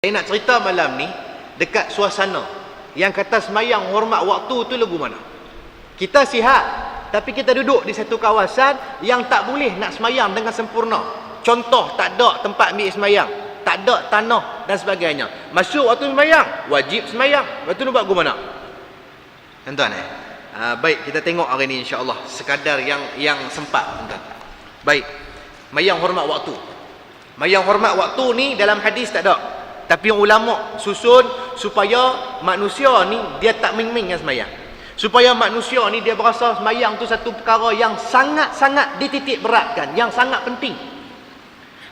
Saya nak cerita malam ni dekat suasana yang kata semayang hormat waktu tu lagu mana. Kita sihat, tapi kita duduk di satu kawasan yang tak boleh nak semayang dengan sempurna. Contoh, tak ada tempat ambil semayang, tak ada tanah dan sebagainya. Masuk waktu semayang, wajib semayang. Lepas tu nak buat gimana? Tuan-tuan baik, kita tengok hari ni insya-Allah sekadar yang sempat, tuan-tuan. Baik. Mayang hormat waktu. Mayang hormat waktu ni dalam hadis tak ada. Tapi yang ulama susun supaya manusia ni dia tak main-main dengan semayang. Supaya manusia ni dia berasa semayang tu satu perkara yang sangat-sangat dititik beratkan, yang sangat penting.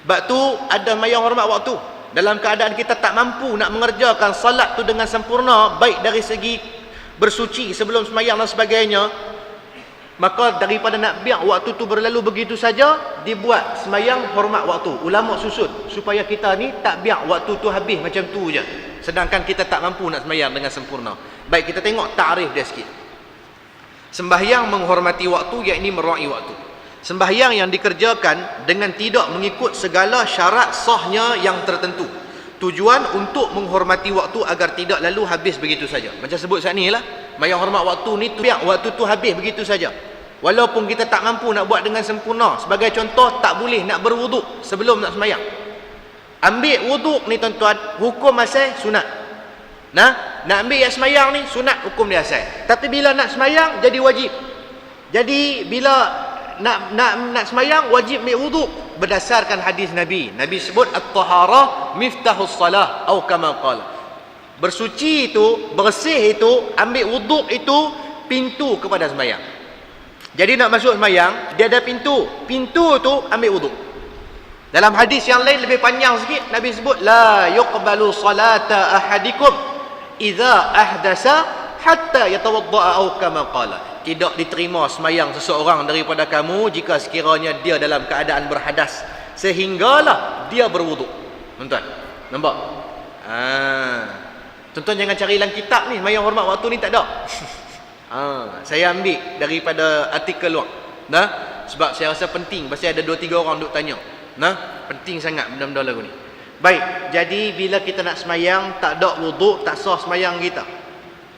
Sebab tu ada mayang hormat waktu. Dalam keadaan kita tak mampu nak mengerjakan salat tu dengan sempurna, baik dari segi bersuci sebelum semayang dan sebagainya, maka daripada nak biar waktu tu berlalu begitu saja, dibuat semayang hormat waktu. Ulama susun supaya kita ni tak biar waktu tu habis macam tu je, sedangkan kita tak mampu nak semayang dengan sempurna. Baik, kita tengok ta'rif dia sikit. Sembahyang menghormati waktu, iaitu meraih waktu. Sembahyang yang dikerjakan dengan tidak mengikut segala syarat sahnya yang tertentu. Tujuan untuk menghormati waktu agar tidak lalu habis begitu saja. Macam sebut saat ni lah, mayang hormat waktu ni biar waktu tu habis begitu saja. Walaupun kita tak mampu nak buat dengan sempurna. Sebagai contoh, tak boleh nak berwuduk sebelum nak semayang. Ambil wuduk ni tuan-tuan, hukum asal sunat. Nak ambil yang semayang ni sunat, hukum dia asal. Tapi bila nak semayang jadi wajib. Jadi bila nak semayang wajib ambil wuduk berdasarkan hadis Nabi. Nabi sebut at-taharah miftahus salah atau kama qala. Bersuci itu, bersih itu, ambil wuduk itu pintu kepada semayang. Jadi nak masuk semayang, dia ada pintu. Pintu tu ambil wuduk. Dalam hadis yang lain lebih panjang sikit, Nabi sebut la yuqbalu salata ahadikum idza ahdasa hatta yatawadda'a aw kama qala. Tidak diterima semayang seseorang daripada kamu jika sekiranya dia dalam keadaan berhadas sehinggalah dia berwuduk. Tuan-tuan, nampak? Tuan-tuan jangan cari dalam kitab ni, semayang hormat waktu ni tak ada. Saya ambil daripada artikel luar. Sebab saya rasa penting, pasal ada 2-3 orang duk tanya. Penting sangat benda-benda lagu ni. Baik, jadi bila kita nak semayang tak ada wuduk, tak sah semayang kita.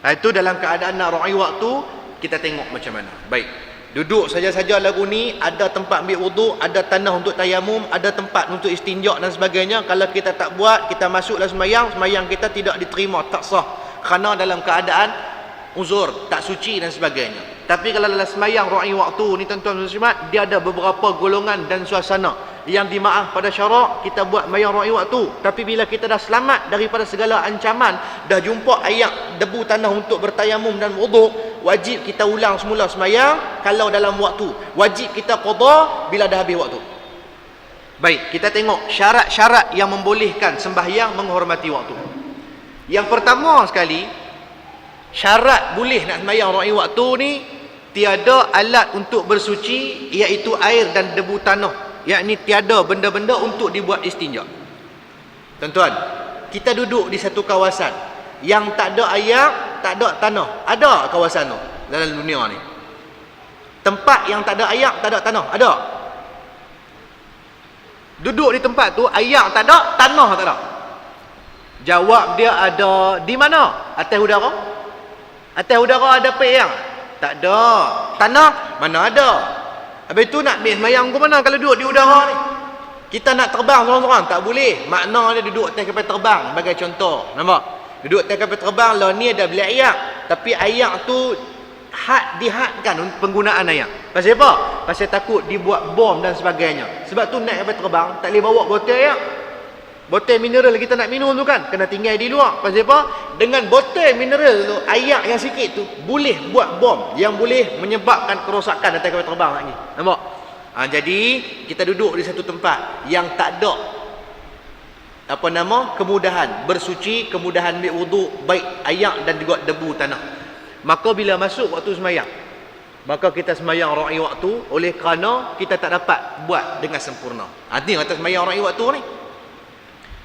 Itu dalam keadaan nak raih waktu, kita tengok macam mana. Baik, duduk saja-saja lagu ni, ada tempat ambil wuduk, ada tanah untuk tayamum, ada tempat untuk istinja dan sebagainya. Kalau kita tak buat, kita masuklah semayang, semayang kita tidak diterima, tak sah. Kerana dalam keadaan uzur, tak suci dan sebagainya. Tapi kalau dalam semayang raih waktu ni tuan-tuan muslimat, dia ada beberapa golongan dan suasana yang dimaaf pada syarak kita buat semayang raih waktu. Tapi bila kita dah selamat daripada segala ancaman, dah jumpa ayak debu tanah untuk bertayamum dan wuduk, wajib kita ulang semula semayang. Kalau dalam waktu, wajib kita qada bila dah habis waktu. Baik, kita tengok syarat-syarat yang membolehkan sembahyang menghormati waktu. Yang pertama sekali, syarat boleh nak sembahyang raih waktu ni, tiada alat untuk bersuci, iaitu air dan debu tanah. Yakni tiada benda-benda untuk dibuat istinja. Tuan-tuan, kita duduk di satu kawasan yang tak ada air, tak ada tanah. Ada kawasan tu dalam dunia ni, tempat yang tak ada air, tak ada tanah. Ada. Duduk di tempat tu, air tak ada, tanah tak ada. Jawab dia ada di mana? Atas udara? Atas udara ada apa yang? Tak ada. Tanah? Mana ada? Habis tu nak ambil semayang ke mana kalau duduk di udara ni? Kita nak terbang seorang-seorang, tak boleh. Makna dia duduk atas kapal terbang, sebagai contoh. Nampak? Duduk atas kapal terbang, lah ni ada beli ayak. Tapi ayak tu dihadkan penggunaan ayak. Pasal apa? Pasal takut dibuat bom dan sebagainya. Sebab tu naik kapal terbang, tak boleh bawa botol ayak. Botol mineral kita nak minum tu kan, kena tinggal di luar. Pasal apa? Dengan botol mineral tu, air yang sikit tu boleh buat bom yang boleh menyebabkan kerosakan atas kapal terbang lagi. Nampak? Jadi kita duduk di satu tempat yang tak ada kemudahan bersuci, kemudahan ambil wuduk, baik air dan juga debu tanah. Maka bila masuk waktu semayang, maka kita semayang raih waktu, oleh kerana kita tak dapat buat dengan sempurna. Ini kata semayang raih waktu ni.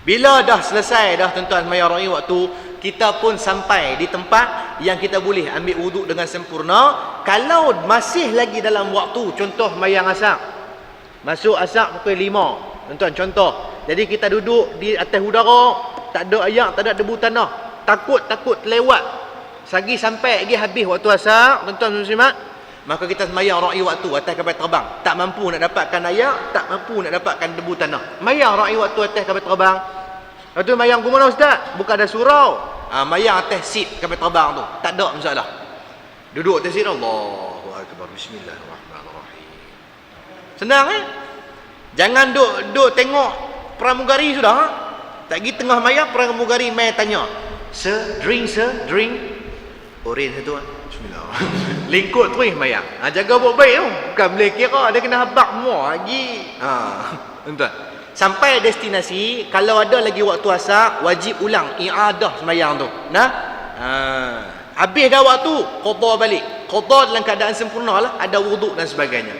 Bila dah selesai dah tuan-tuan semayang raih waktu, kita pun sampai di tempat yang kita boleh ambil wuduk dengan sempurna. Kalau masih lagi dalam waktu, contoh semayang asar, masuk asar pukul 5, tuan-tuan contoh. Jadi kita duduk di atas udara, tak ada ayak, tak ada debu tanah. Takut terlewat. Sagi sampai lagi habis waktu asar, tuan-tuan muslimat, maka kita semayang ra'i waktu atas kapal terbang. Tak mampu nak dapatkan ayak, tak mampu nak dapatkan debu tanah. Mayang ra'i waktu atas kapal terbang. Lepas tu mayang ke mana ustaz? Bukan ada surau. Mayang atas seat kapal terbang tu. Tak ada masalah. Duduk atas seat, Allahu Akbar, Bismillahirrahmanirrahim. Senang Jangan duk tengok pramugari sudah. Tak pergi tengah mayang, pramugari mai tanya, Sir, drink. Oren satu. Bismillah. Lingkut terus mayang. Jaga baik-baik tu. Bukan boleh kira dia kena habak semua lagi. Tuan-tuan. Sampai destinasi, kalau ada lagi waktu asar, wajib ulang i'adah semayang tu. Habis dah waktu, qada balik. Qada dalam keadaan sempurna lah, ada wuduk dan sebagainya.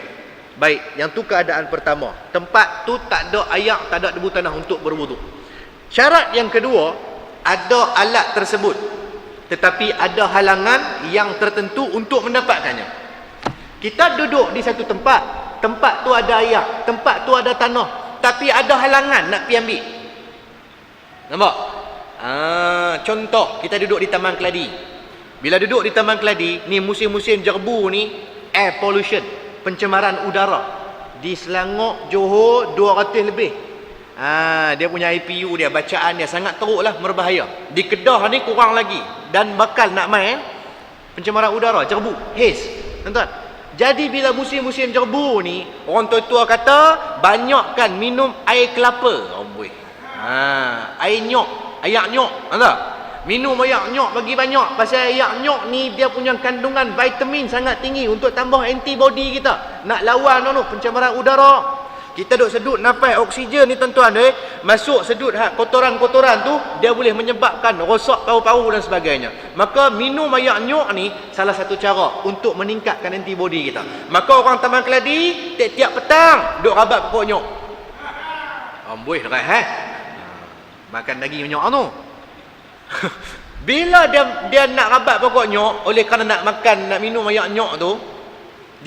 Baik, yang tu keadaan pertama. Tempat tu tak ada ayak, tak ada debu tanah untuk berwuduk. Syarat yang kedua, ada alat tersebut, tetapi ada halangan yang tertentu untuk mendapatkannya. Kita duduk di satu tempat, tempat tu ada ayak, tempat tu ada tanah, tapi ada halangan nak pergi ambil. Nampak? Contoh, kita duduk di Taman Keladi. Bila duduk di Taman Keladi, ni musim-musim jerbu ni, air pollution, pencemaran udara. Di Selangor, Johor 200 lebih. Dia punya IPU dia, bacaan dia sangat teruklah, berbahaya. Di Kedah ni kurang lagi, dan bakal nak main pencemaran udara, jerbu, haze. Tuan-tuan. Jadi bila musim-musim jerbu ni, orang tua-tua kata banyakkan minum air kelapa. Air nyok, ayak nyok, tak? Minum ayak nyok bagi banyak. Pasal ayak nyok ni dia punya kandungan vitamin sangat tinggi untuk tambah antibody kita, nak lawan pencemaran udara. Kita duk sedut nafas oksigen ni tuan-tuan, masuk sedut kotoran-kotoran tu, dia boleh menyebabkan rosak paru-paru dan sebagainya. Maka minum ayak nyok ni salah satu cara untuk meningkatkan antibody kita. Maka orang Taman Keladi tiap-tiap petang duk rabat pokok nyok. Amboi dah makan daging nyok tu. Bila dia nak rabat pokok nyok, oleh kerana nak makan, nak minum ayak nyok tu,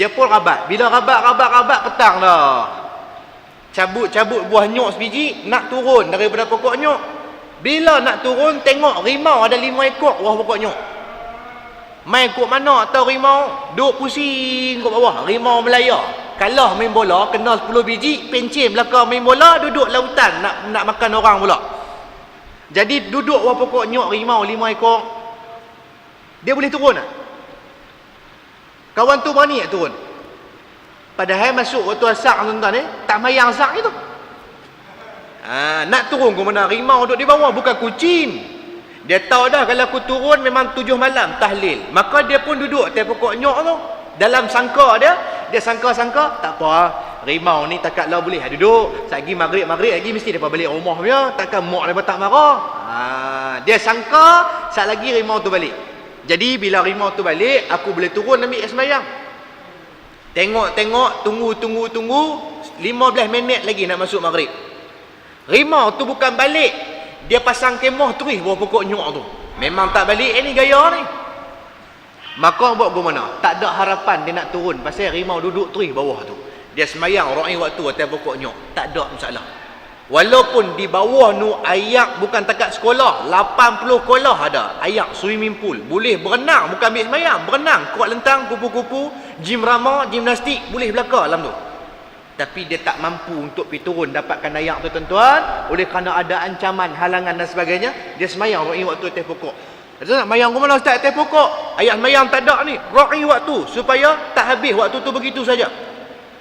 dia pun rabat. Bila rabat petang dah, cabut buah nyok sebiji, nak turun daripada pokok nyok. Bila nak turun, tengok rimau ada 5 ekor bawah pokok nyok. Main kot mana atau rimau, duk pusing kot bawah, rimau Melaya. Kalah main bola, kena 10 biji, pencin belakang main bola, duduk lautan nak makan orang pula. Jadi duduk bawah pokok nyok rimau 5 ekor, dia boleh turun tak? Kawan tu berani tak turun? Padahal masuk waktu asar tuan-tuan tak mayang asar itu. Nak turun ke mana? Rimau duduk di bawah, bukan kucing. Dia tahu dah kalau aku turun memang 7 malam tahlil. Maka dia pun duduk atas pokok nyok tu. Dalam sangka dia sangka-sangka, tak apa, rimau ni takatlah boleh duduk. Satgi maghrib lagi mesti depa balik rumah dia, takkan mak depa tak marah. Dia sangka sat lagi rimau tu balik. Jadi bila rimau tu balik, aku boleh turun ambil sembahyang. Tengok, tunggu 15 minit lagi nak masuk maghrib. Rimau tu bukan balik, dia pasang kemah terus bawah pokok nyok tu. Memang tak balik ni gaya ni. Maka buat bagaimana? Tak ada harapan dia nak turun pasal rimau duduk terus bawah tu. Dia semayang ra'i waktu atas pokok nyok, tak ada masalah. Walaupun di bawah nu ayak bukan takat sekolah, 80 sekolah ada ayak swimming pool, boleh berenang, bukan ambil semayang, berenang, kuat lentang, kupu-kupu, gym rama, gimnastik, boleh belaka dalam tu. Tapi dia tak mampu untuk pergi turun dapatkan ayak tu tuan-tuan, oleh kerana ada ancaman, halangan dan sebagainya, dia semayang ra'i waktu atas pokok. Dia nak mayang ke mana ustaz atas pokok? Ayat semayang tak ada ni, ra'i waktu supaya tak habis waktu tu begitu saja.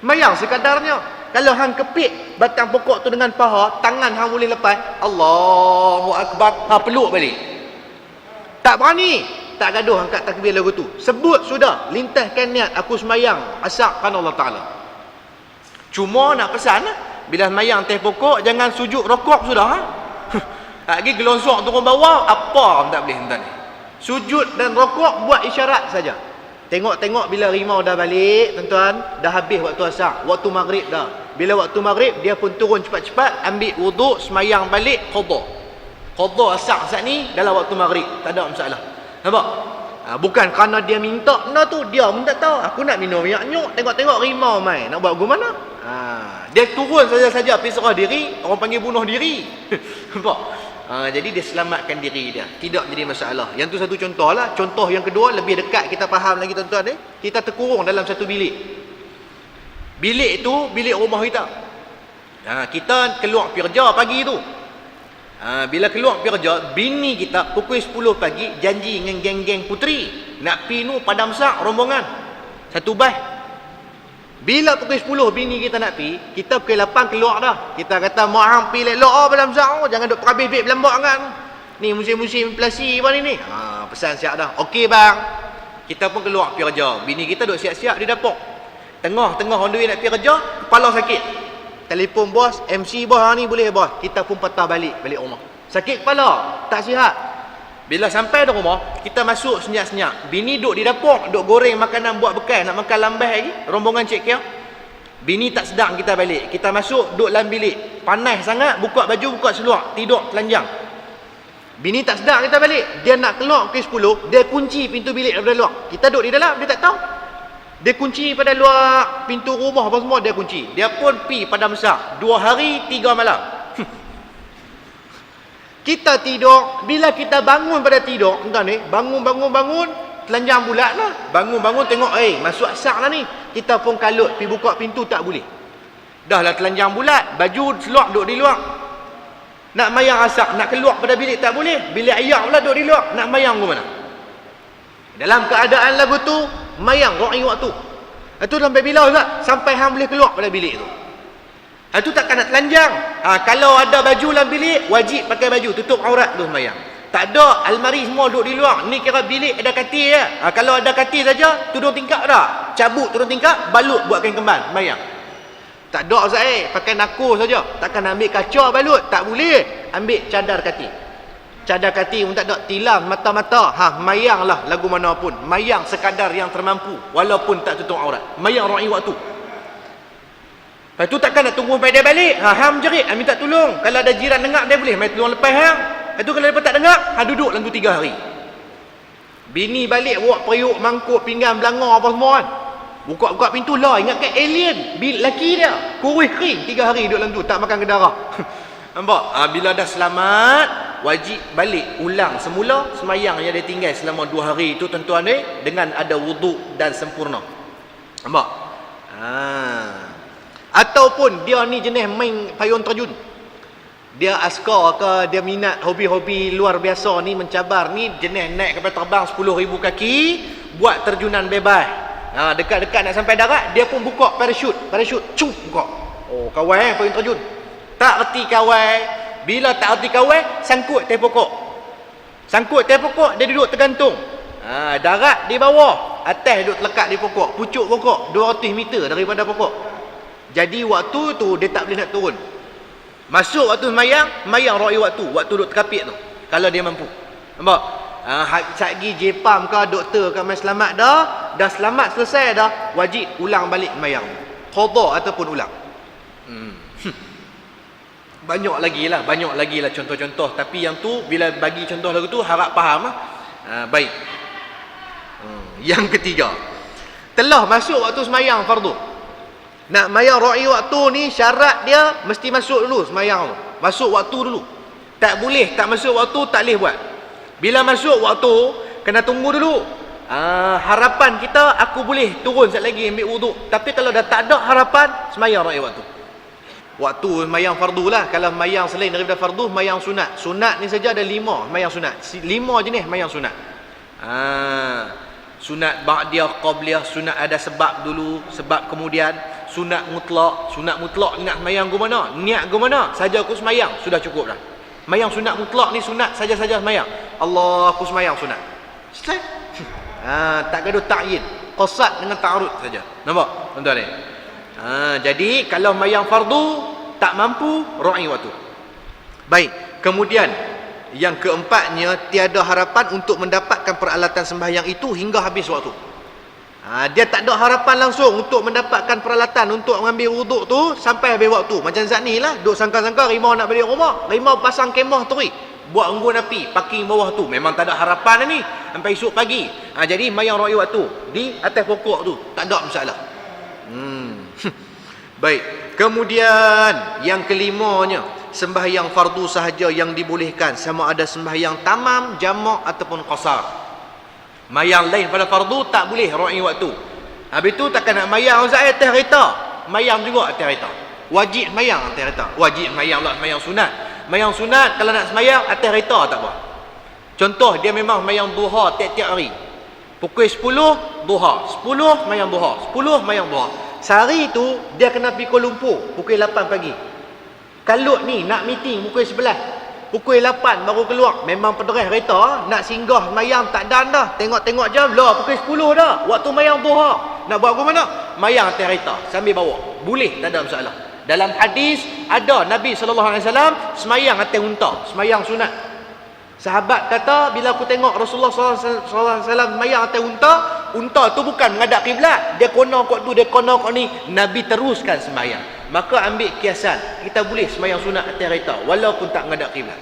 Mayang sekadarnya. Kalau hang kepit batang pokok tu dengan paha, tangan hang boleh lepas, Allahu Akbar, peluk balik. Tak berani, tak gaduh angkat takbir lagu tu. Sebut sudah, lintahkan niat aku semayang asar kan Allah Taala. Cuma nak pesan, bila semayang atas pokok jangan sujud rokok sudah. Lagi gelonsok turun bawah, apa tak boleh hentak ni. Sujud dan rokok buat isyarat saja. Tengok-tengok bila rimau dah balik, tuan-tuan, dah habis waktu asar, waktu maghrib dah. Bila waktu maghrib, dia pun turun cepat-cepat, ambil wuduk, semayang balik, qada. Qada asar saat ni dalam waktu maghrib, tak ada masalah. Nampak? Bukan kerana dia minta benda tu, dia pun tak tahu. Aku nak minum minyak nyok, tengok-tengok rimau main. Nak buat bagaimana? Dia turun saja-saja pergi serah diri, orang panggil bunuh diri. Nampak? Jadi dia selamatkan diri dia, tidak jadi masalah. Yang tu satu contoh lah. Contoh yang kedua lebih dekat kita faham lagi tuan-tuan. Kita terkurung dalam satu bilik. Bilik itu bilik rumah kita. Kita keluar pergi kerja pagi tu. Bila keluar pergi kerja, bini kita pukul 10 pagi janji dengan geng-geng puteri nak pinu padam sak rombongan satu bah. Bila pukul 10 bini kita nak pi, kita pukul 8 keluar dah. Kita kata mak hang pi elok padam sak, jangan duk perabih bib belambak kan. Ni musim-musim inflasi apa ni. Pesan siap dah. Okey bang. Kita pun keluar pergi kerja. Bini kita duk siap-siap di dapur. Tengah-tengah on the way nak pergi kerja, kepala sakit. Telefon bos, MC bos ni boleh bos. Kita pun patah balik rumah. Sakit kepala, tak sihat. Bila sampai di rumah, kita masuk senyap-senyap. Bini duduk di dapur, duduk goreng makanan buat bekal, nak makan lambai lagi. Rombongan Cik Kia. Bini tak sedang kita balik. Kita masuk, duduk dalam bilik. Panas sangat, buka baju, buka seluar. Tidur telanjang. Bini tak sedang kita balik. Dia nak keluar pukul 10, dia kunci pintu bilik daripada luar. Kita duduk di dalam, dia tak tahu. Dia kunci pada luar pintu rumah apa semua, dia kunci. Dia pun pi padam sak. 2 hari, 3 malam. Kita tidur, bila kita bangun pada tidur, entah ni, bangun, telanjang bulat lah. Bangun, tengok, masuk asak lah ni. Kita pun kalut, pergi buka pintu, tak boleh. Dah lah telanjang bulat, baju seluar duduk di luar. Nak mayang asak, nak keluar pada bilik, tak boleh. Bilik ayak pula duduk di luar, nak mayang ke mana? Dalam keadaan lagu tu, mayang, ra'i waktu. Itu sampai bila Ustaz? Sampai hang boleh keluar pada bilik tu. Itu takkan nak telanjang. Kalau ada baju dalam bilik, wajib pakai baju, tutup aurat tu semayang. Tak ada, almari semua duduk di luar. Ni kira bilik ada katil je. Kalau ada katil saja, tudung tingkap dah. Cabut tudung tingkap, balut buat kain kemban, semayang. Tak ada Ustaz, pakai nakur saja. Takkan ambil kaca balut, tak boleh. Ambil cadar katil. Cadar katil pun tak ada, tilam mata-mata. Mayang lah lagu mana pun. Mayang sekadar yang termampu, walaupun tak tutup aurat. Mayang ra'i waktu. Lepas tu takkan nak tunggu sampai dia balik. Hang menjerit, minta tolong. Kalau ada jiran dengar, dia boleh mai tolong lepas hang. Lepas tu kalau dia tak dengar, duduk dalam tu 3 hari. Bini balik buat periuk, mangkuk, pinggan, belanga apa semua kan. Buka-buka pintu lah, ingat kan alien. Laki dia, kurus kering 3 hari duduk dalam tu, tak makan kedara. Nampak? Bila dah selamat, wajib balik ulang semula semayang yang dia tinggal selama 2 hari itu tuan-tuan ni, dengan ada wuduk dan sempurna. Nampak? Ataupun dia ni jenis main payung terjun. Dia askar ke, dia minat hobi-hobi luar biasa ni, mencabar ni, jenis naik kapal terbang 10,000 kaki, buat terjunan bebas. Dekat-dekat nak sampai darat, dia pun buka parachute, cung, buka. Kawai payung terjun. Tak erti kawai. Bila tak erti kawai, sangkut atas pokok. Dia duduk tergantung. Darat di bawah, atas duduk terlekat di pokok, pucuk pokok 200 meter daripada pokok. Jadi waktu tu dia tak boleh nak turun. Masuk waktu mayang ra'i waktu duduk terkapit tu, kalau dia mampu. Nampak? Satgi jepam ke, doktor ke, mai selamat dah selamat selesai dah, wajib ulang balik mayang. Qadha ataupun ulang. Banyak lagi lah contoh-contoh. Tapi yang tu, bila bagi contoh lagu tu, harap faham. Baik. Yang ketiga, telah masuk waktu semayang fardu. Nak mayang ra'i waktu ni, syarat dia mesti masuk dulu semayang tu. Masuk waktu dulu. Tak boleh, tak masuk waktu, tak boleh buat. Bila masuk waktu, kena tunggu dulu. Harapan kita, aku boleh turun sekejap lagi ambil wuduk. Tapi kalau dah tak ada harapan, semayang ra'i waktu. Waktu mayang fardu lah. Kalau mayang selain daripada fardu, mayang sunat. Sunat ni saja ada 5 mayang sunat. 5 jenis mayang sunat. Sunat ba'diyah, qabliyah, sunat ada sebab dulu, sebab kemudian. Sunat mutlak ingat semayang ke mana, niat ke mana, saja aku semayang, sudah cukup dah. Mayang sunat mutlak ni, sunat saja-saja semayang, Allah aku semayang sunat, selesai. Tak gaduh ta'yin, qasad dengan ta'arud saja. Nampak tuan-tuan ni? Jadi kalau mayang fardu tak mampu, ra'i waktu. Baik, kemudian yang keempatnya, tiada harapan untuk mendapatkan peralatan sembahyang itu hingga habis waktu. Dia tak ada harapan langsung untuk mendapatkan peralatan untuk mengambil wuduk tu sampai habis waktu. Macam Zat ni lah, duk sangka-sangka rimau nak balik rumah, rimau pasang kemah teri, buat unggun api, parking bawah tu. Memang tak ada harapan ni sampai esok pagi. Jadi mayang ra'i waktu di atas pokok tu, tak ada masalah. Baik, kemudian yang kelimanya, sembahyang fardu sahaja yang dibolehkan, sama ada sembahyang tamam, jamak ataupun qasar. Mayang lain pada fardu tak boleh ra'i waktu. Habis tu takkan nak mayang atas kereta, mayang juga atas kereta. Wajib mayang atas kereta. Wajib mayang lah, mayang sunat. Mayang sunat kalau nak semayang atas kereta tak apa. Contoh dia memang mayang duha tiap-tiap hari. Pukul 10 duha, 10 mayang duha, 10 mayang duha. Sehari tu dia kena pergi Kuala Lumpur pukul 8 pagi. Kalut ni nak meeting pukul 11. Pukul 8 baru keluar. Memang pederah kereta, nak singgah mayang tak dan dah. Tengok-tengok jam, lah pukul 10 dah. Waktu mayang duha. Nak buat ke mana? Mayang atas kereta sambil bawa. Boleh, tak ada masalah. Dalam hadis ada Nabi SAW semayang atas unta, semayang sunat. Sahabat kata bila aku tengok Rasulullah SAW semayang atas unta, unta tu bukan menghadap kiblat, dia kono kot tu, dia kono kot ni. Nabi teruskan semayang. Maka ambil kiasan, kita boleh semayang sunat atas kereta walaupun tak menghadap kiblat.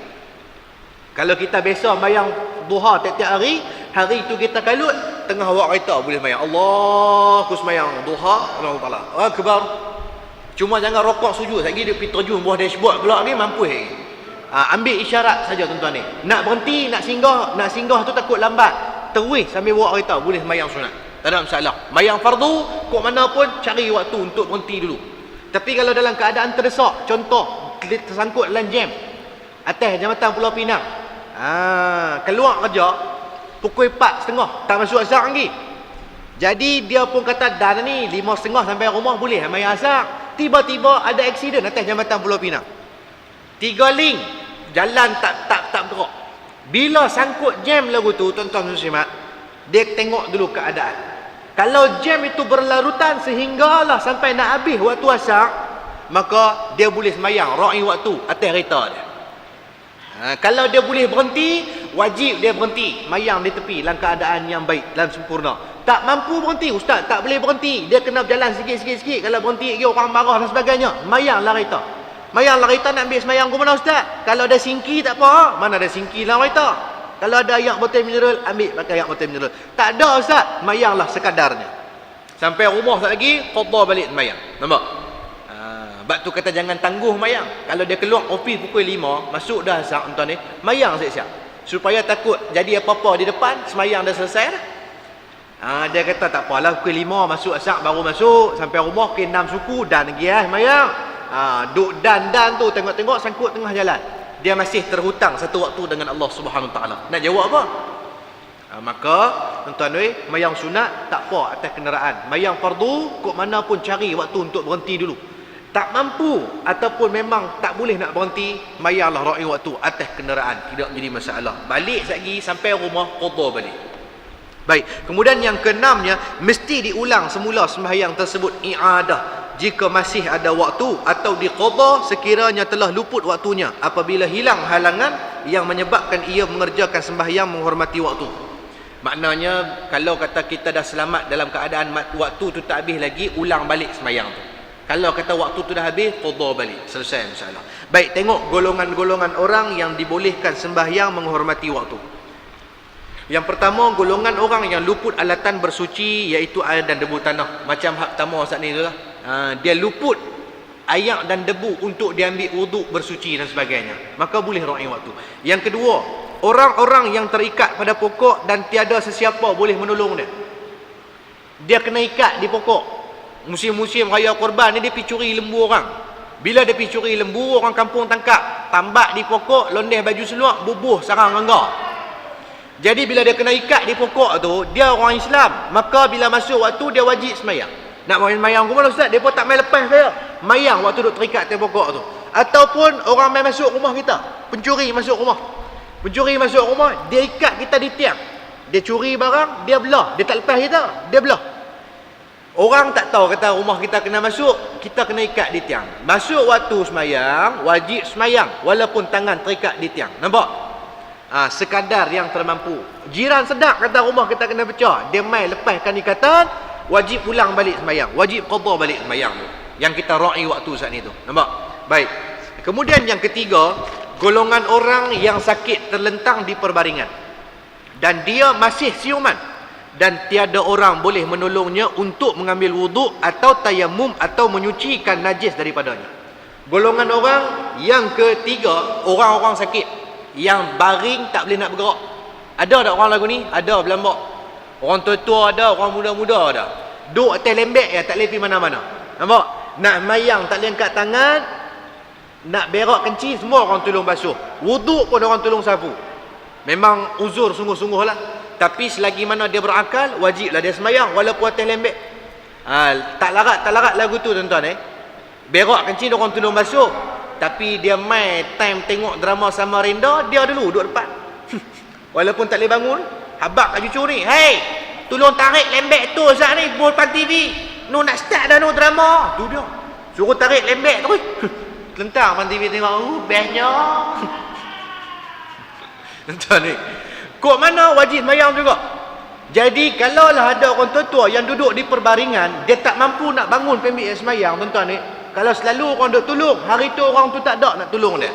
Kalau kita biasa semayang duha tiap-tiap hari, hari tu kita kalut, tengah awak kereta boleh semayang. Allah, aku semayang duha, Allah Ta'ala Akbar. Cuma jangan rokok sujud lagi, dia pergi terjun bawah dashboard pula ni, mampu lagi. Ambil isyarat saja tuan-tuan ni. Nak berhenti, nak singgah tu takut lambat, terus sambil bawa kereta boleh semayang sunat, tak ada masalah. Mayang fardu kok mana pun cari waktu untuk berhenti dulu. Tapi kalau dalam keadaan terdesak, contoh tersangkut dalam jam atas jambatan Pulau Pinang, keluar kerja pukul 4.30 tak masuk asar lagi. Jadi dia pun kata dah ni 5.30 sampai rumah boleh mayang asar. Tiba-tiba ada aksiden atas jambatan Pulau Pinang. 3 link jalan tak bergerak. Bila sangkut jam lagu tu, tuan-tuan muslimat, dia tengok dulu keadaan. Kalau jam itu berlarutan sehinggalah sampai nak habis waktu asar, maka dia boleh semayang ra'i waktu atas kereta dia. Kalau dia boleh berhenti, wajib dia berhenti mayang di tepi dalam keadaan yang baik, dalam sempurna. Tak mampu berhenti, ustaz tak boleh berhenti, dia kena berjalan sikit-sikit. Kalau berhenti lagi orang marah dan sebagainya, mayanglah kereta. Mayanglah kereta nak ambil semayang ke mana ustaz? Kalau ada singki tak apa, mana ada singki dalam kereta. Kalau ada air botol mineral, ambil pakai air botol mineral. Tak ada ustaz, mayanglah sekadarnya. Sampai rumah tak lagi, qadha balik semayang. Nampak? Sebab tu kata jangan tangguh mayang. Kalau dia keluar ofis pukul 5, masuk dah asar tuan ni, mayang siap-siap. Supaya takut jadi apa-apa di depan, semayang dah selesai dah. Dia kata tak apalah, pukul 5 masuk asar baru masuk, sampai rumah pukul 6 suku dan lagi semayang. Duk dan tu tengok-tengok sangkut tengah jalan, dia masih terhutang satu waktu dengan Allah Subhanahu Taala. Nak jawab apa? Maka tuan-tuan mayang sunat tak apa atas kenderaan. Mayang fardu kok mana pun cari waktu untuk berhenti dulu. Tak mampu ataupun memang tak boleh nak berhenti, mayanglah ra'i waktu atas kenderaan, tidak jadi masalah. Balik lagi sampai rumah qadha balik. Baik, kemudian yang keenamnya, mesti diulang semula sembahyang tersebut i'adah jika masih ada waktu, atau diqadha sekiranya telah luput waktunya apabila hilang halangan yang menyebabkan ia mengerjakan sembahyang menghormati waktu. Maknanya kalau kata kita dah selamat dalam keadaan waktu tu tak habis lagi, ulang balik sembahyang tu. Kalau kata waktu tu dah habis, qadha balik, selesai masalah. Baik, tengok golongan-golongan orang yang dibolehkan sembahyang menghormati waktu. Yang pertama, golongan orang yang luput alatan bersuci, iaitu air dan debu tanah. Macam hak pertama saat ni tu lah. Dia luput air dan debu untuk diambil wuduk bersuci dan sebagainya, maka boleh ra'i waktu. Yang kedua, orang-orang yang terikat pada pokok dan tiada sesiapa boleh menolong dia. Dia kena ikat di pokok. Musim-musim raya Korban ni dia pergi curi lembu orang. Bila dia pergi curi lembu, orang kampung tangkap, tambak di pokok, londeh baju seluar, bubuh sarang rangga. Jadi bila dia kena ikat di pokok tu, dia orang Islam, maka bila masuk waktu dia wajib semayang. Nak main mayang ke mana ustaz? Dia pun tak main lepas saya. Mayang waktu duk terikat di pokok tu. Ataupun orang main masuk rumah kita, pencuri masuk rumah. Pencuri masuk rumah, dia ikat kita di tiang. Dia curi barang, dia belah, dia tak lepas kita, dia belah. Orang tak tahu kata rumah kita kena masuk, kita kena ikat di tiang. Masuk waktu semayang, wajib semayang walaupun tangan terikat di tiang. Nampak? Sekadar yang termampu. Jiran sedap kata rumah kita kena pecah, dia main lepaskan ikatan, wajib pulang balik semayang, wajib qadha balik semayang tu, yang kita ra'i waktu saat ni tu. Nampak? Baik. Kemudian yang ketiga, golongan orang yang sakit terlentang di perbaringan dan dia masih siuman dan tiada orang boleh menolongnya untuk mengambil wuduk atau tayamum atau menyucikan najis daripadanya. Golongan orang yang ketiga, orang-orang sakit yang baring tak boleh nak bergerak. Ada tak orang lagu ni? Ada berlambak. Orang tua-tua ada, orang muda-muda ada. Duk atas lembek ya, tak boleh pergi mana-mana. Nampak? Nak mayang tak boleh angkat tangan, nak berak kencing semua orang tolong basuh. Wuduk pun orang tolong sapu. Memang uzur sungguh-sungguh lah. Tapi selagi mana dia berakal, wajiblah dia semayang walaupun atas lembek. Tak larat lagu tu tuan-tuan Berak kencing orang tolong basuh. Tapi dia mai time tengok drama Samarinda, dia dulu duduk depan. Walaupun tak boleh bangun, habaq kat cucu ni, "Hei, tolong tarik lembek tu Ustaz ni, buat depan TV. Nu nak start dah nu drama." Tu dia. Suruh tarik lembek tu. Kelentang depan TV tengok, bestnya. Tuan ni. Kok mana wajib semayang juga. Jadi kalaulah ada orang tua-tua yang duduk di perbaringan, dia tak mampu nak bangun pergi semayang, tuan-tuan ni. Kalau selalu orang duk tolong, hari tu orang tu tak ada nak tolong dia.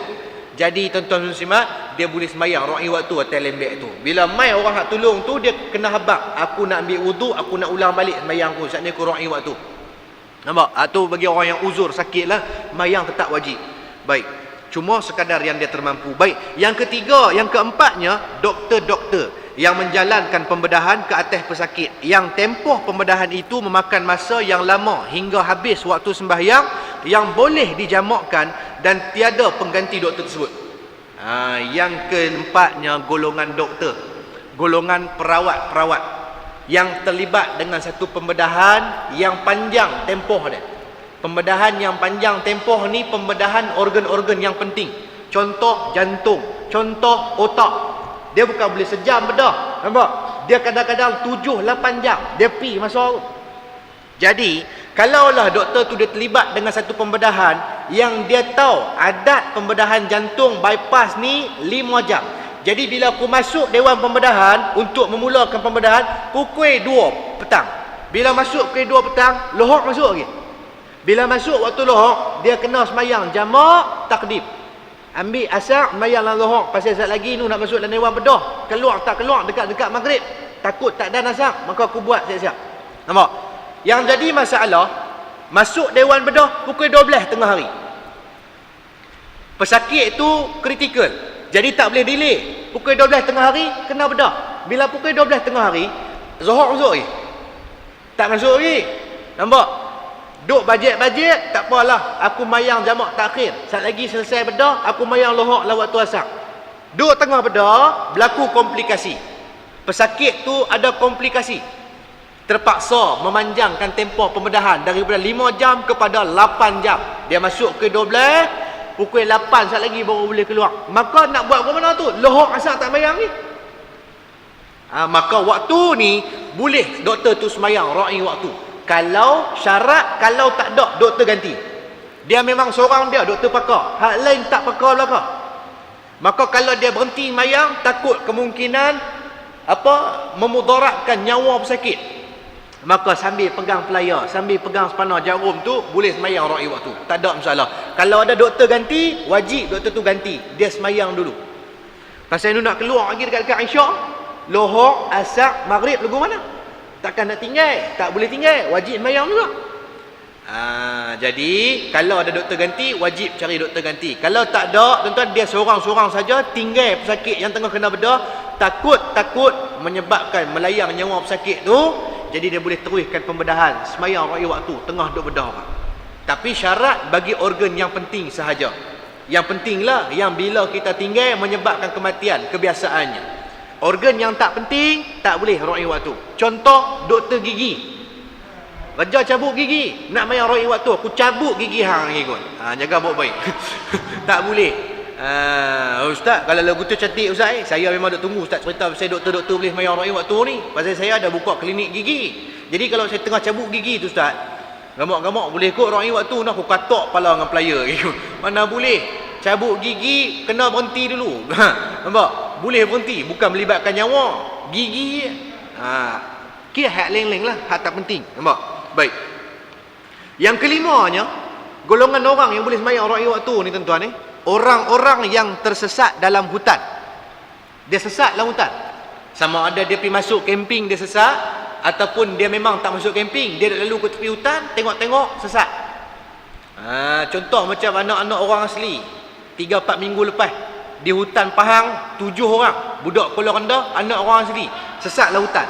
Jadi tuan-tuan muslimat, dia boleh semayang ra'i waktu atas lembek tu. Bila mai orang nak tolong tu, dia kena habaq. Aku nak ambil wuduk, aku nak ulang balik semayang aku. Saat ni aku ra'i waktu. Nampak? Tu bagi orang yang uzur sakit lah, semayang tetap wajib. Baik. Cuma sekadar yang dia termampu. Baik. Yang ketiga, yang keempatnya, doktor-doktor yang menjalankan pembedahan ke atas pesakit. Yang tempoh pembedahan itu memakan masa yang lama hingga habis waktu sembahyang, yang boleh dijamakkan dan tiada pengganti doktor tersebut. Yang keempatnya, golongan doktor, golongan perawat-perawat yang terlibat dengan satu pembedahan yang panjang tempoh dia. Pembedahan yang panjang tempoh ni pembedahan organ-organ yang penting. Contoh jantung, contoh otak. Dia bukan boleh sejam bedah. Nampak? Dia kadang-kadang 7-8 jam dia pergi masa tu. Jadi, kalaulah doktor tu dia terlibat dengan satu pembedahan yang dia tahu adat pembedahan jantung bypass ni 5 jam. Jadi bila aku masuk dewan pembedahan untuk memulakan pembedahan pukul 2 petang. Bila masuk pukul 2 petang, lohok masuk lagi. Bila masuk waktu lohok, dia kena semayang jamak takdim. Ambil asar, semayang dalam lohok. Pasal saat lagi ni nak masuk dalam dewan bedah. Keluar tak keluar dekat-dekat maghrib. Takut tak ada asar, maka aku buat siap-siap. Nampak? Yang jadi masalah, masuk dewan bedah pukul 12 tengah hari. Pesakit tu kritikal. Jadi tak boleh delay. Pukul 12 tengah hari, kena bedah. Bila pukul 12 tengah hari, Zuhur masuk lagi. Tak masuk lagi. Nampak? Duk bajet-bajet, tak apalah. Aku mayang jamak takhir. Saat lagi selesai bedah, aku mayang lohok lah waktu asar. Duk tengah bedah, berlaku komplikasi. Pesakit tu ada komplikasi. Terpaksa memanjangkan tempoh pembedahan daripada 5 jam kepada 8 jam. Dia masuk ke 12, pukul 8 saat lagi baru boleh keluar. Maka nak buat ke mana tu? Lohok asar tak mayang ni. Maka waktu ni boleh doktor tu semayang ra'i waktu. Kalau syarat, kalau tak ada doktor ganti. Dia memang seorang dia doktor pakar, hak lain tak pakar belaka. Maka kalau dia berhenti mayang, takut kemungkinan memudaratkan nyawa pesakit. Maka sambil pegang pelayar, sambil pegang sepanah jarum tu, boleh semayang ra'i waktu. Tak ada masalah. Kalau ada doktor ganti, wajib doktor tu ganti. Dia semayang dulu. Pasal ni nak keluar lagi dekat Isyak, lohok, asar, maghrib, lagu mana? Takkan nak tinggal. Tak boleh tinggal. Wajib semayang juga. Jadi, kalau ada doktor ganti, wajib cari doktor ganti. Kalau tak ada, tuan-tuan, dia seorang-seorang saja tinggal pesakit yang tengah kena bedah, takut menyebabkan melayang nyawa pesakit tu, jadi dia boleh teruskan pembedahan. Semayang ra'i waktu, tengah duk bedah orang. Tapi syarat bagi organ yang penting sahaja. Yang pentinglah, yang bila kita tinggal menyebabkan kematian, kebiasaannya. Organ yang tak penting, tak boleh ra'i waktu. Contoh, doktor gigi. Raja cabut gigi, nak mayang ra'i waktu, aku cabut gigi hang lagi kot. Jaga baik-baik. Tak boleh. Ustaz, kalau lagu tu cantik Ustaz saya memang duk tunggu Ustaz cerita pasal doktor-doktor boleh mayang ra'i waktu ni. Pasal saya ada buka klinik gigi. Jadi kalau saya tengah cabut gigi tu Ustaz, gamak-gamak boleh kot ra'i waktu, nak aku katok kepala dengan player. Mana boleh. Cabut gigi, kena berhenti dulu. Nampak? Boleh berhenti, bukan melibatkan nyawa. Gigi kira hak leng-leng lah, hak tak penting. Nampak? Baik. Yang kelimanya, golongan orang yang boleh semayang ra'i waktu ni tuan-tuan orang-orang yang tersesat dalam hutan. Dia sesat dalam hutan. Sama ada dia pergi masuk camping dia sesat, ataupun dia memang tak masuk camping, dia lalu ke tepi hutan, tengok-tengok sesat. Contoh macam anak-anak orang asli 3-4 minggu lepas di hutan Pahang 7 orang budak Kuala Rendah anak orang asli sesatlah hutan.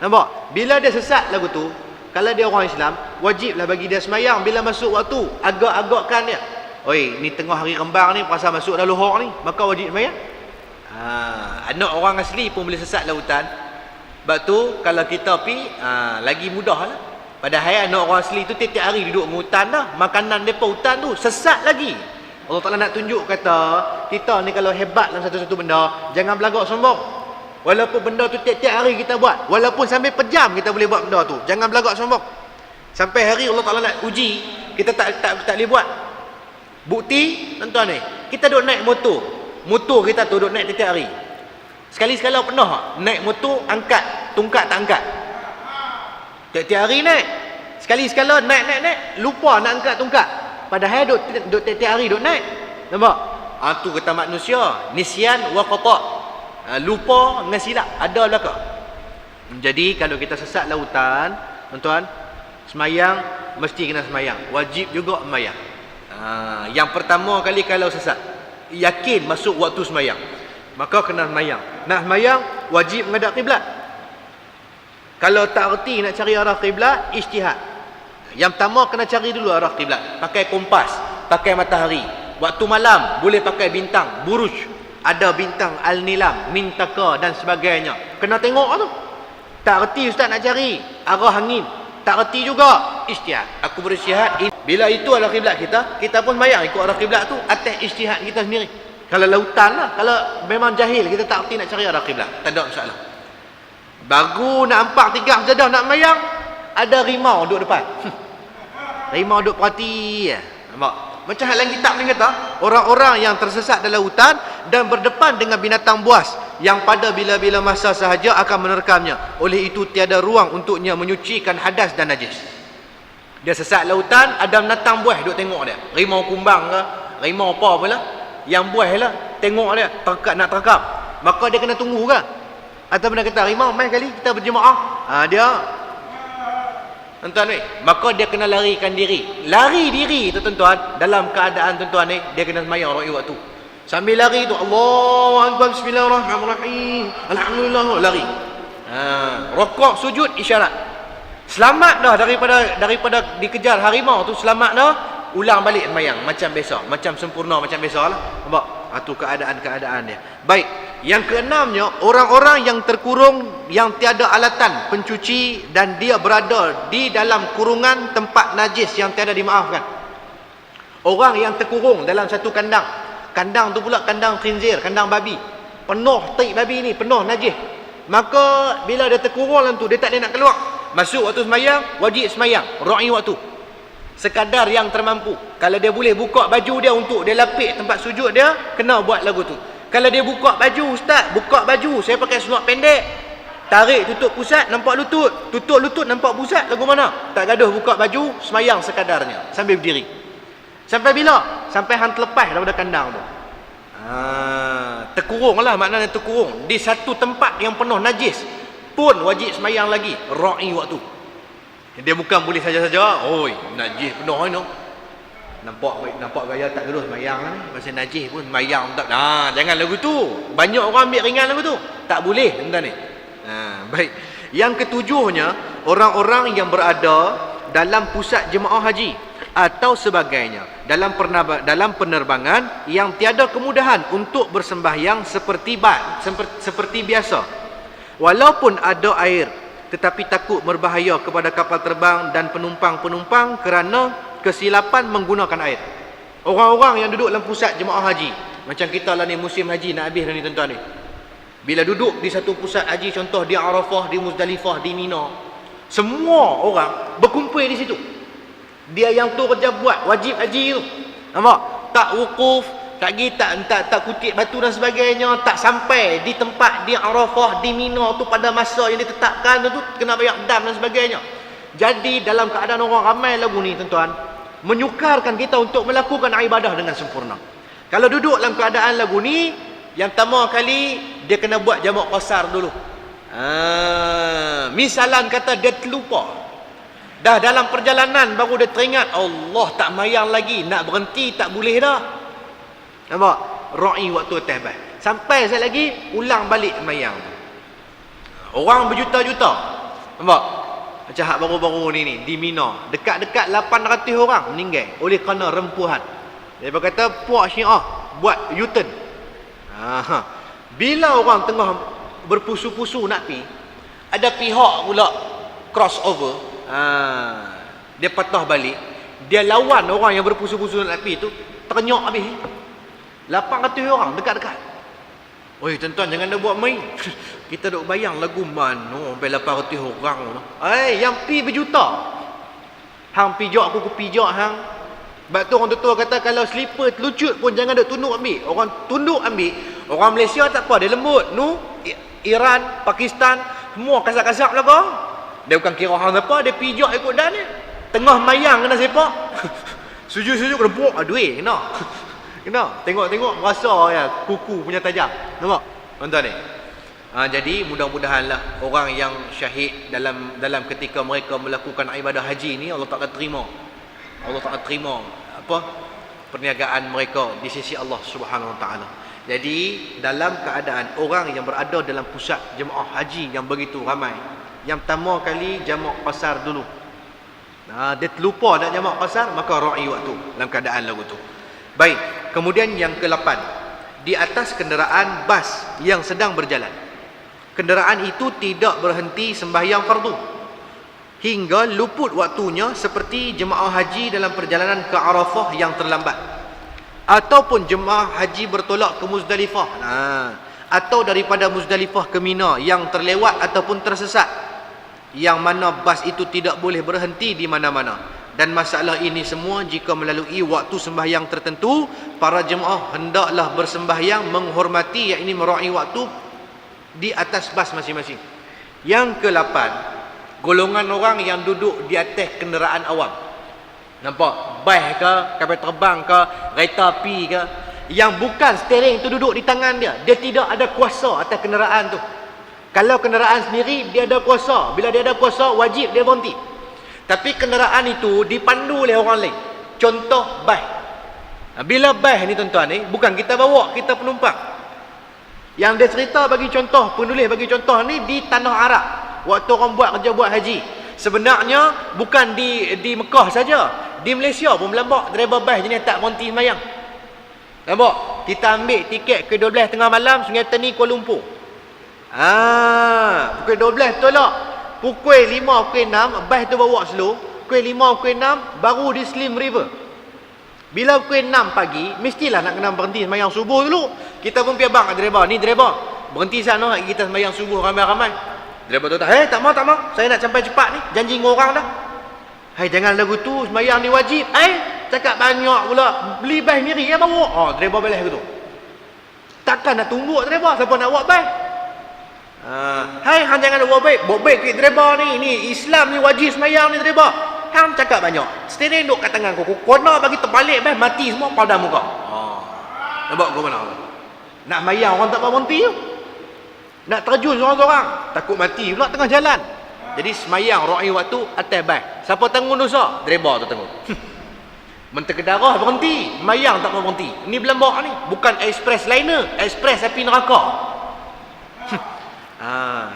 Nampak? Bila dia sesat lagu tu, kalau dia orang Islam, wajiblah bagi dia semayang bila masuk waktu. Agak-agakkan dia. Oi, ni tengah hari kembar ni, pasal masuk dah lohor ni, maka wajib semayang. Anak orang asli pun boleh sesat dalam hutan. Sebab tu kalau kita pi lagi mudah lah. Padahal anak orang asli tu tiap-tiap hari duduk di hutan dah. Makanan depa hutan tu sesat lagi. Allah Ta'ala nak tunjuk kata kita ni kalau hebat dalam satu-satu benda, jangan berlagak sombong. Walaupun benda tu tiap-tiap hari kita buat, walaupun sampai pejam kita boleh buat benda tu, jangan berlagak sombong. Sampai hari Allah Ta'ala nak uji, kita tak boleh buat. Bukti tuan-tuan ni, kita duduk naik motor kita tu duduk naik tiap-tiap hari. Sekali-sekala pernah naik motor angkat tungkat tak angkat? Tiap-tiap hari naik. Sekali-sekala naik lupa nak angkat tungkat. Padahal duduk tiap-tiap hari duduk naik. Nampak? Tu kata manusia, nisyan wa khata'. Lupa dengan silap ada belaka. Jadi kalau kita sesat lautan, tuan-tuan, semayang mesti kena semayang, wajib juga semayang. Yang pertama kali kalau sesat, yakin masuk waktu semayang, maka kena semayang. Nak semayang wajib menghadap kiblat. Kalau tak erti nak cari arah kiblat, ijtihad. Yang pertama kena cari dulu arah kiblat, pakai kompas, pakai matahari. Waktu malam boleh pakai bintang, buruj. Ada bintang Al-Nilam, Mintaka dan sebagainya. Kena tengok tu. Tak reti ustaz nak cari arah angin, tak reti juga, ijtihad. Aku berisytihad, bila itu adalah kiblat kita, kita pun sembahyang ikut arah kiblat tu atas ijtihad kita sendiri. Kalau lautan lah, kalau memang jahil kita tak reti nak cari arah kiblat, tak ada masalah. Baru nak nampak 3 sajadah nak sembahyang, ada rimau duduk depan. Rimau duduk perhati. Nampak? Macam hal yang kitab ni kata, orang-orang yang tersesat dalam hutan dan berdepan dengan binatang buas yang pada bila-bila masa sahaja akan menerkamnya. Oleh itu tiada ruang untuknya menyucikan hadas dan najis. Dia sesat dalam hutan, ada binatang buas duk tengok dia. Rimau kumbang ke, rimau apa pula, yang buas lah, tengok dia, nak terkam. Maka dia kena tunggu ke? Atau benda kata, rimau mai kali kita berjemaah. Dia tuan-tuan ni, maka dia kena larikan diri. Lari diri tu tuan-tuan, dalam keadaan tuan-tuan ni, dia kena semayang waktu. Sambil lari tu, Allahu Akbar, Bismillahirrahmanirrahim, Alhamdulillah, lari. Rokok, sujud, isyarat. Selamat dah daripada dikejar harimau tu, selamat dah, ulang balik semayang macam biasa, macam sempurna macam biasa lah. Nampak? Tu keadaan-keadaan dia. Baik, yang keenamnya, orang-orang yang terkurung yang tiada alatan pencuci dan dia berada di dalam kurungan tempat najis yang tiada dimaafkan. Orang yang terkurung dalam satu kandang. Kandang tu pula kandang khinzir, kandang babi. Penuh taik babi ni, penuh najis. Maka bila dia terkurung dalam tu, dia tak boleh nak keluar. Masuk waktu semayang, wajib semayang, ra'i waktu. Sekadar yang termampu. Kalau dia boleh buka baju dia untuk dia lapik tempat sujud dia, kena buat lagu tu. Kalau dia buka baju, ustaz, buka baju, saya pakai seluar pendek, tarik tutup pusat, nampak lutut, tutup lutut, nampak pusat, lagu mana? Tak gaduh buka baju, semayang sekadarnya, sambil berdiri. Sampai bila? Sampai hang terlepas daripada kandang tu. Terkurung lah, maknanya terkurung di satu tempat yang penuh najis pun wajib semayang lagi, ra'i waktu. Dia bukan boleh saja-saja, oi, najis penuh ni no. Nampak gaya tak terus semayang lah ni. Masa najis pun semayang tak. Jangan lagu tu. Banyak orang ambil ringan lagu tu. Tak boleh tuan-tuan ni. Baik. Yang ketujuhnya, orang-orang yang berada dalam pusat jemaah haji atau sebagainya dalam penerbangan yang tiada kemudahan untuk bersembahyang seperti biasa. Walaupun ada air, tetapi takut berbahaya kepada kapal terbang dan penumpang-penumpang kerana kesilapan menggunakan air. Orang-orang yang duduk dalam pusat jemaah haji, macam kita lah ni, musim haji nak habis dah ni tuan-tuan ni. Bila duduk di satu pusat haji, contoh di Arafah, di Muzdalifah, di Mina, semua orang berkumpul di situ. Dia yang tu kerja buat wajib haji tu. Nampak? Tak wukuf, tak pergi, tak kutip batu dan sebagainya, tak sampai di tempat di Arafah, di Mina tu pada masa yang ditetapkan tu, kena bayar dam dan sebagainya. Jadi dalam keadaan orang ramai lagu ni tuan-tuan, menyukarkan kita untuk melakukan ibadah dengan sempurna. Kalau duduk dalam keadaan lagu ni, yang pertama kali dia kena buat jamak qasar dulu. Misalan kata dia terlupa, Dah dalam perjalanan baru dia teringat, Allah tak mayang lagi, nak berhenti tak boleh dah. Nampak? Ra'i waktu atas bas. Sampai sekali lagi ulang balik mayang. Orang berjuta-juta. Nampak? Macam hak baru-baru ni di Mina, dekat-dekat 800 orang meninggal oleh kerana rempuhan. Dia berkata puak Syiah buat U-turn. Bila orang tengah berpusu-pusu nak pi, ada pihak pula crossover. Dia patah balik, dia lawan orang yang berpusu-pusu nak pi tu, ternyok habis. 800 orang dekat-dekat. Oi tuan-tuan, jangan dah buat main. Kita duk bayang lagu mana sampai 800 orang tu. Yang pi berjuta. Hang pijak aku pijak hang. Sebab tu orang tua kata kalau slipper terlucut pun jangan duk tunduk ambil. Orang tunduk ambil. Orang Malaysia tak apa, dia lembut. Iran, Pakistan, semua kasak-kasak belaka. Dia bukan kira hang apa, dia pijak ikut dan ni. Tengah mayang kena sepak. Sujud-sujud kena buak duit kena. Kena tengok-tengok rasa ya kuku punya tajam. Nampak? Tuan-tuan ni. Jadi mudah-mudahanlah orang yang syahid dalam ketika mereka melakukan ibadah haji ni, Allah Taala terima. Allah Taala terima perniagaan mereka di sisi Allah Subhanahu Wa Taala. Jadi dalam keadaan orang yang berada dalam pusat jemaah haji yang begitu ramai, yang pertama kali jamak qasar dulu. Dia terlupa nak jamak qasar, maka ra'i waktu dalam keadaan lagu tu. Baik, kemudian yang ke-8, di atas kenderaan bas yang sedang berjalan. Kenderaan itu tidak berhenti sembahyang fardu hingga luput waktunya, seperti jemaah haji dalam perjalanan ke Arafah yang terlambat, ataupun jemaah haji bertolak ke Muzdalifah, atau daripada Muzdalifah ke Mina yang terlewat ataupun tersesat, yang mana bas itu tidak boleh berhenti di mana-mana. Dan masalah ini semua jika melalui waktu sembahyang tertentu, para jemaah hendaklah bersembahyang menghormati, yakni meraih waktu di atas bas masing-masing. Yang ke-8, golongan orang yang duduk di atas kenderaan awam. Nampak? Bas ke, kapal terbang ke, kereta api ke, yang bukan steering tu duduk di tangan dia. Dia tidak ada kuasa atas kenderaan tu. Kalau kenderaan sendiri, dia ada kuasa. Bila dia ada kuasa, wajib dia berhenti. Tapi kenderaan itu dipandu oleh orang lain. Contoh bas. Bila bas ni tuan-tuan ni, bukan kita bawa, kita penumpang. Yang dia cerita bagi contoh, penulis bagi contoh ni di Tanah Arab. Waktu orang buat kerja buat haji. Sebenarnya bukan di Mekah saja. Di Malaysia pun melambak driver bas jenis tak berhenti sembahyang. Nampak? Kita ambil tiket ke 12 tengah malam, Sungai Tani, Kuala Lumpur. Pukul 12 tolak. Pukul 5, pukul 6, bas tu bawa slow. Pukul 5, pukul 6, baru di Slim River. Bila pukul 6 pagi, mestilah nak kena berhenti sembahyang subuh dulu. Kita pun pergi abang kat driver. Ni driver, berhenti sana, kita sembahyang subuh ramai-ramai. Driver tu tak, tak mau. Saya nak sampai cepat ni. Janji dengan orang dah. Jangan lagu tu, sembahyang ni wajib. Cakap banyak pula. Beli bas miri, bawa. Driver balik tu. Takkan nak tumbuk driver, siapa nak buat bas? Hang jangan buat baik. Buat baik kat driver ni Islam ni wajib sembahyang ni driver. Hang cakap banyak. Steering duk kat tangan kau. Kena bagi terbalik bas, mati semua pada muka. Nampak kau mana? Nak sembahyang orang tak berhenti tu. Nak terjun seorang-seorang, takut mati pula tengah jalan. Jadi sembahyang ra'i waktu atas bas. Siapa tanggung dosa? Driver tu tanggung. Mentega darah berhenti, sembahyang tak mau berhenti. Ni belambak ni, bukan express liner, express api neraka.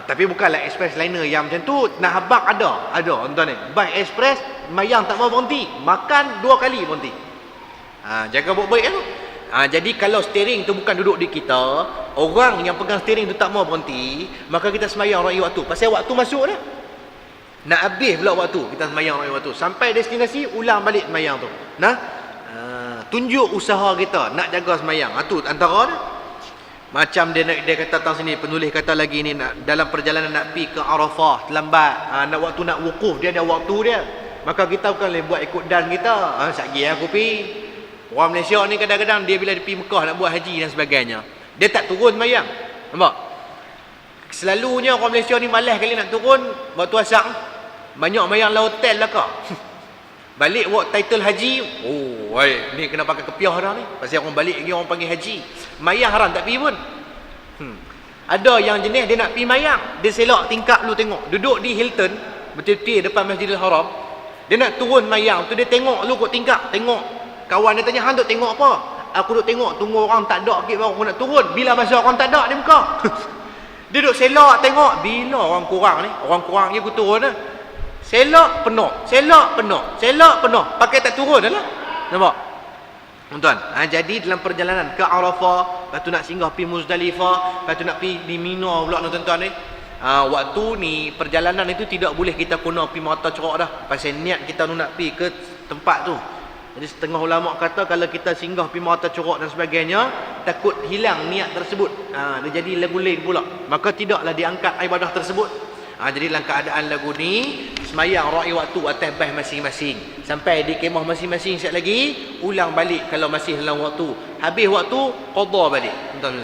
Tapi bukanlah express liner yang macam tu. Nak habak ada tuan-tuan ni. Bas express mayang tak mau berhenti, makan 2 kali berhenti. Jaga baik-baik tu. Jadi kalau steering tu bukan duduk di kita, orang yang pegang steering tu tak mau berhenti, maka kita sembahyang ra'i waktu. Pasal waktu masuk dah. Nak habis pula waktu, kita sembahyang ra'i waktu. Sampai destinasi, ulang balik sembahyang tu. Tunjuk usaha kita nak jaga sembahyang. Tu antara dah. Macam dia kata tang sini, penulis kata lagi ni, dalam perjalanan nak pergi ke Arafah terlambat, nak waktu nak wukuf, dia ada waktu dia. Maka kita bukan boleh buat ikut dan kita. Satgi aku pergi. Orang Malaysia ni kadang-kadang dia bila dia pergi Mekah nak buat haji dan sebagainya, dia tak turun sembahyang. Nampak? Selalunya orang Malaysia ni malas kali nak turun waktu asar. Banyak sembahyang lah hotel lah kau. Balik buat title haji, ni kena pakai kepiah dah ni. Pasal orang balik lagi orang panggil haji. Mayang haram tak pergi pun. Ada yang jenis dia nak pergi mayang, dia selak tingkap dulu tengok. Duduk di Hilton, betul-betul depan Masjidil Haram, Dia nak turun mayang tu, dia tengok dulu kot tingkap, tengok. Kawan dia tanya, hang duk tengok apa? Aku duk tengok, tunggu orang tak ada sikit baru aku nak turun. Bila masa orang tak ada, dia buka. Dia duk selak tengok, bila orang kurang ni, orang kurang je aku turun lah. Selak penuh, selak penuh, selak penuh, pakai tak turun dah lah. Nampak? Tuan, jadi dalam perjalanan ke Arafah, lepas tu nak singgah pergi Muzdalifah, lepas tu nak pergi di Mina pula tuan-tuan ni. Waktu ni perjalanan itu tidak boleh kita guna pergi mata corak dah. Pasal niat kita nak pergi ke tempat tu. Jadi setengah ulama kata kalau kita singgah pergi mata corak dan sebagainya, takut hilang niat tersebut. Dia jadi lagu lain pula. Maka tidaklah diangkat ibadah tersebut. Jadi dalam keadaan lagu ni, semayang ra'i waktu atas bas masing-masing. Sampai di kemah masing-masing sekali lagi, ulang balik kalau masih dalam waktu. Habis waktu, qadha balik. Tuan-tuan.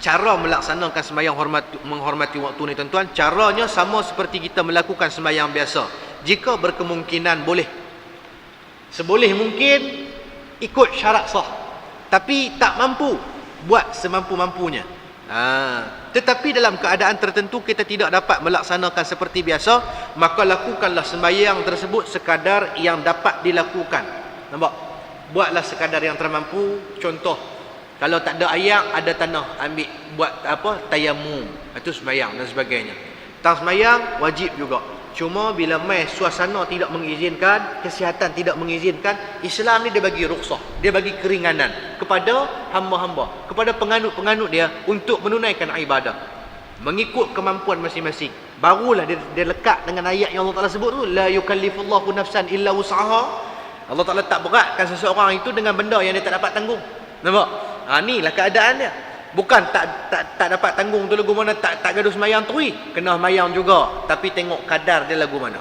Cara melaksanakan sembahyang menghormati waktu ni tuan-tuan, caranya sama seperti kita melakukan sembahyang biasa. Jika berkemungkinan boleh, seboleh mungkin ikut syarat sah, tapi tak mampu, buat semampu-mampunya. Tetapi dalam keadaan tertentu kita tidak dapat melaksanakan seperti biasa, maka lakukanlah sembahyang tersebut sekadar yang dapat dilakukan. Nampak? Buatlah sekadar yang termampu. Contoh, kalau tak ada air, ada tanah, ambil buat tayamum, itu sembahyang dan sebagainya. Tang sembahyang wajib juga. Cuma bila mai suasana tidak mengizinkan, kesihatan tidak mengizinkan, Islam ni dia bagi rukhsah, dia bagi keringanan kepada hamba-hamba, kepada penganut-penganut dia untuk menunaikan ibadah mengikut kemampuan masing-masing. Barulah dia lekat dengan ayat yang Allah Taala sebut tu, la yukallifullahu nafsan illa wus'aha. Allah Taala tak beratkan seseorang itu dengan benda yang dia tak dapat tanggung. Nampak? Inilah keadaan dia. Bukan tak dapat tanggung tu lagu mana, tak gaduh semayang tu, kena semayang juga, tapi tengok kadar dia lagu mana.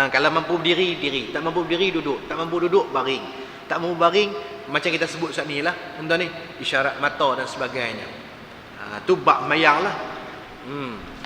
Kalau mampu berdiri, diri, tak mampu berdiri, duduk, tak mampu duduk, baring, tak mampu baring, macam kita sebut saat ni lah, tuan ni, isyarat mata dan sebagainya. Tu bab semayang lah.